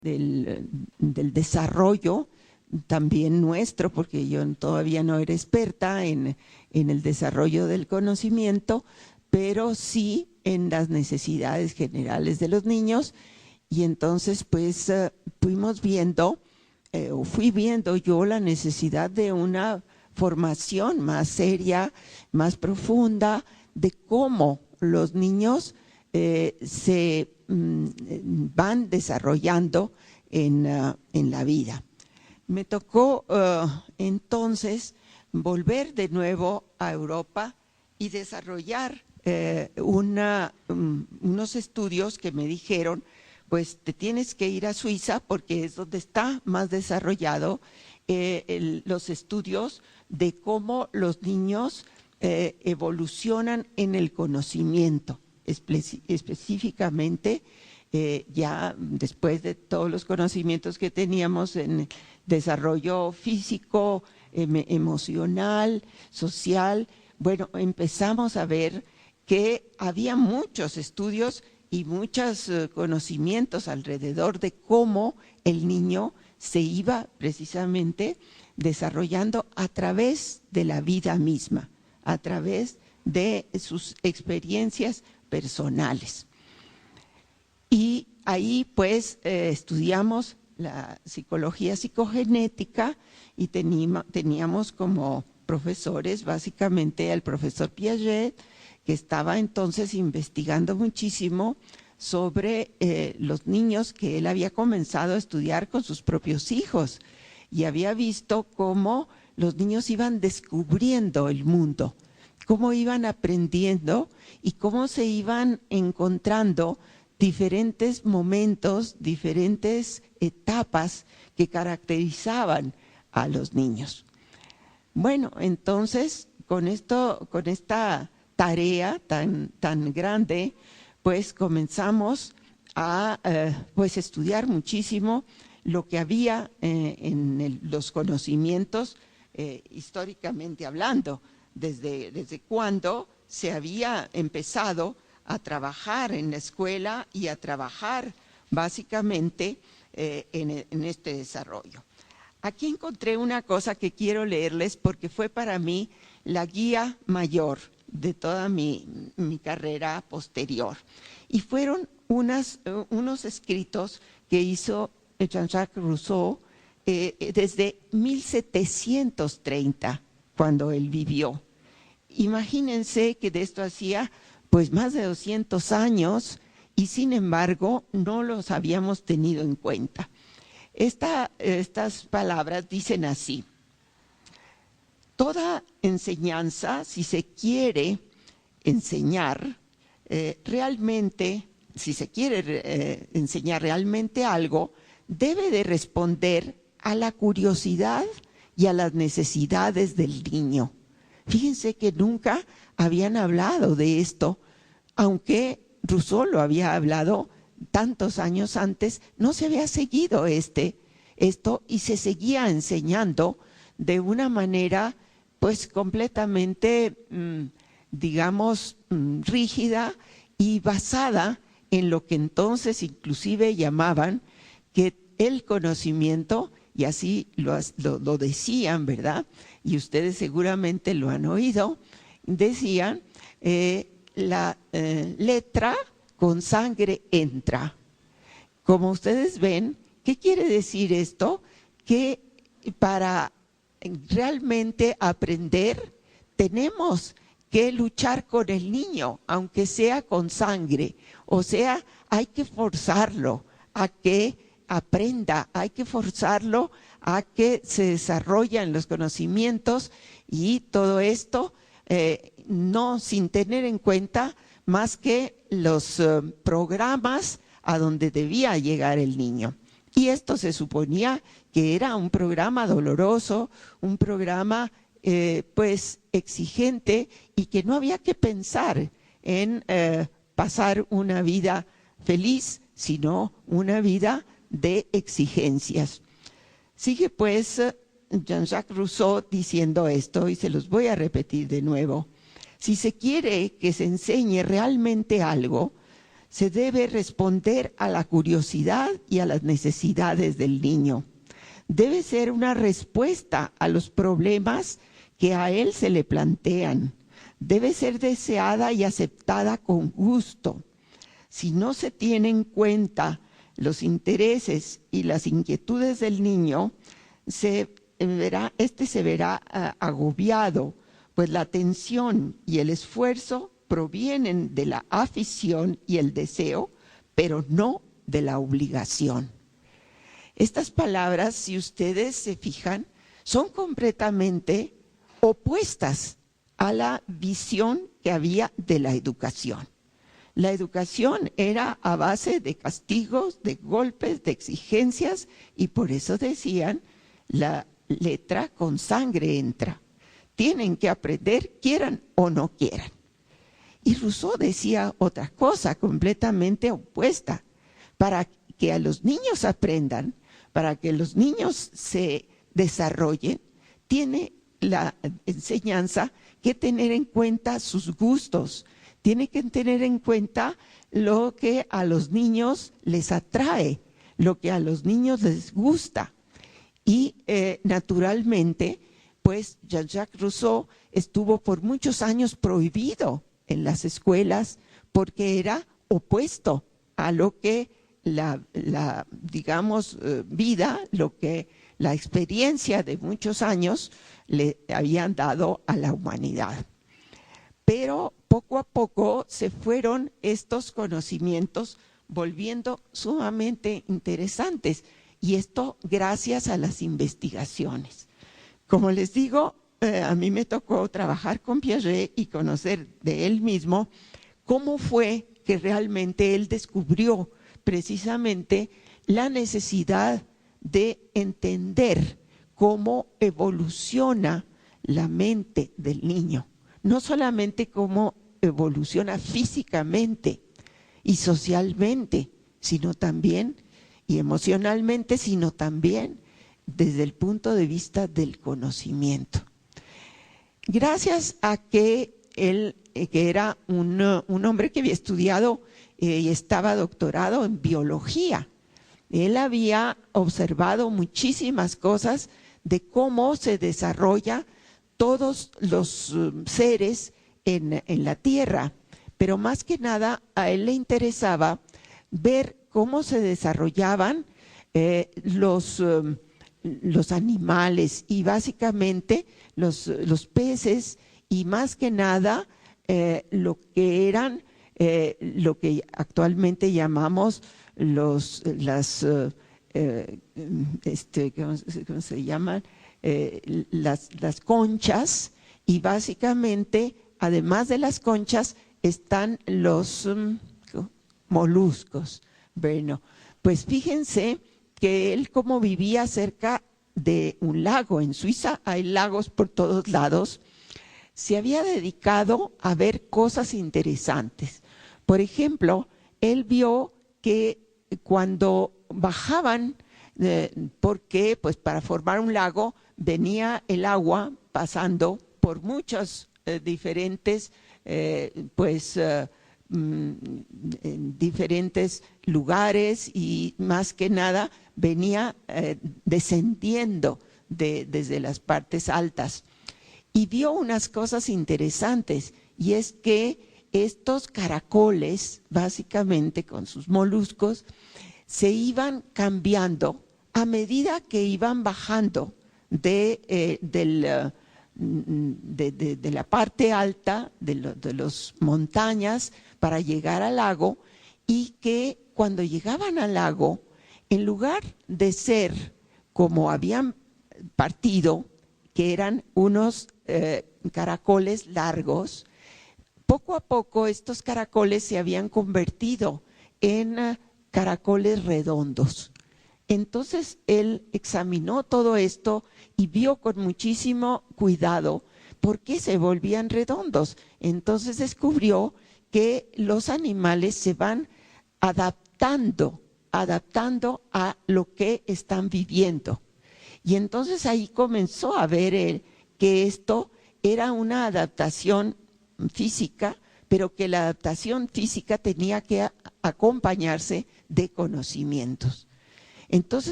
del desarrollo también nuestro, porque yo todavía no era experta en el desarrollo del conocimiento, pero sí en las necesidades generales de los niños. Y entonces pues fuimos viendo, o fui viendo yo la necesidad de una formación más seria, más profunda, de cómo los niños se van desarrollando en la vida. Me tocó entonces volver de nuevo a Europa y desarrollar unos estudios que me dijeron, pues te tienes que ir a Suiza porque es donde está más desarrollado los estudios de cómo los niños evolucionan en el conocimiento, específicamente ya después de todos los conocimientos que teníamos en desarrollo físico, emocional, social. Bueno, empezamos a ver que había muchos estudios y muchos conocimientos alrededor de cómo el niño se iba precisamente desarrollando a través de la vida misma, a través de sus experiencias personales. Y ahí pues estudiamos la psicología psicogenética y teníamos como profesores básicamente al profesor Piaget, que estaba entonces investigando muchísimo sobre los niños que él había comenzado a estudiar con sus propios hijos y había visto cómo los niños iban descubriendo el mundo, cómo iban aprendiendo y cómo se iban encontrando diferentes momentos, diferentes etapas que caracterizaban a los niños. Bueno, entonces con esta tarea tan grande, pues comenzamos a pues estudiar muchísimo lo que había en los conocimientos históricamente hablando, desde cuándo se había empezado a trabajar en la escuela y a trabajar básicamente en este desarrollo. Aquí encontré una cosa que quiero leerles porque fue para mí la guía mayor de toda mi carrera posterior. Y fueron unos escritos que hizo Jean-Jacques Rousseau desde 1730, cuando él vivió. Imagínense que de esto hacía pues más de 200 años y sin embargo no los habíamos tenido en cuenta. Estas palabras dicen así: toda enseñanza, si se quiere enseñar realmente, si se quiere enseñar realmente algo, debe de responder a la curiosidad y a las necesidades del niño. Fíjense que nunca habían hablado de esto, aunque Rousseau lo había hablado tantos años antes, no se había seguido esto y se seguía enseñando de una manera pues completamente, digamos, rígida y basada en lo que entonces inclusive llamaban que el conocimiento, y así lo decían, ¿verdad? Y ustedes seguramente lo han oído, decían, la letra con sangre entra. Como ustedes ven, ¿qué quiere decir esto? Que para realmente aprender tenemos que luchar con el niño, aunque sea con sangre. O sea, hay que forzarlo a que aprenda, hay que forzarlo a que se desarrollen los conocimientos y todo esto no sin tener en cuenta más que los programas a donde debía llegar el niño. Y esto se suponía que era un programa doloroso, un programa pues exigente y que no había que pensar en pasar una vida feliz, sino una vida de exigencias. Sigue pues Jean-Jacques Rousseau diciendo esto y se los voy a repetir de nuevo. Si se quiere que se enseñe realmente algo, se debe responder a la curiosidad y a las necesidades del niño. Debe ser una respuesta a los problemas que a él se le plantean. Debe ser deseada y aceptada con gusto. Si no se tiene en cuenta los intereses y las inquietudes del niño, se verá agobiado, pues la atención y el esfuerzo provienen de la afición y el deseo, pero no de la obligación. Estas palabras, si ustedes se fijan, son completamente opuestas a la visión que había de la educación. La educación era a base de castigos, de golpes, de exigencias, y por eso decían, la letra con sangre entra. Tienen que aprender, quieran o no quieran. Y Rousseau decía otra cosa completamente opuesta. Para que a los niños aprendan, para que los niños se desarrollen, tiene la enseñanza que tener en cuenta sus gustos, tiene que tener en cuenta lo que a los niños les atrae, lo que a los niños les gusta. Y naturalmente, pues Jean-Jacques Rousseau estuvo por muchos años prohibido en las escuelas porque era opuesto a lo que digamos, vida, lo que la experiencia de muchos años le habían dado a la humanidad. Pero poco a poco se fueron estos conocimientos volviendo sumamente interesantes, y esto gracias a las investigaciones. Como les digo, a mí me tocó trabajar con Piaget y conocer de él mismo cómo fue que realmente él descubrió precisamente la necesidad de entender cómo evoluciona la mente del niño. No solamente cómo evoluciona físicamente y socialmente, sino también, y emocionalmente, sino también desde el punto de vista del conocimiento. Gracias a que él, que era un hombre que había estudiado y estaba doctorado en biología, él había observado muchísimas cosas de cómo se desarrolla todos los seres en la Tierra, pero más que nada a él le interesaba ver cómo se desarrollaban los animales y básicamente los peces, y más que nada lo que eran lo que actualmente llamamos ¿cómo se llaman? Las conchas, y básicamente, además de las conchas, están los moluscos. Bueno, pues fíjense que él, como vivía cerca de un lago, en Suiza hay lagos por todos lados, se había dedicado a ver cosas interesantes. Por ejemplo, él vio que cuando bajaban, porque pues para formar un lago venía el agua pasando por muchos diferentes en diferentes lugares, y más que nada venía descendiendo desde las partes altas, y vio unas cosas interesantes, y es que estos caracoles, básicamente con sus moluscos, se iban cambiando a medida que iban bajando de la parte alta de las montañas para llegar al lago, y que cuando llegaban al lago, en lugar de ser como habían partido, que eran unos caracoles largos, poco a poco estos caracoles se habían convertido en caracoles redondos. Entonces él examinó todo esto y vio con muchísimo cuidado por qué se volvían redondos. Entonces descubrió que los animales se van adaptando a lo que están viviendo. Y entonces ahí comenzó a ver él que esto era una adaptación física, pero que la adaptación física tenía que acompañarse de conocimientos. Entonces,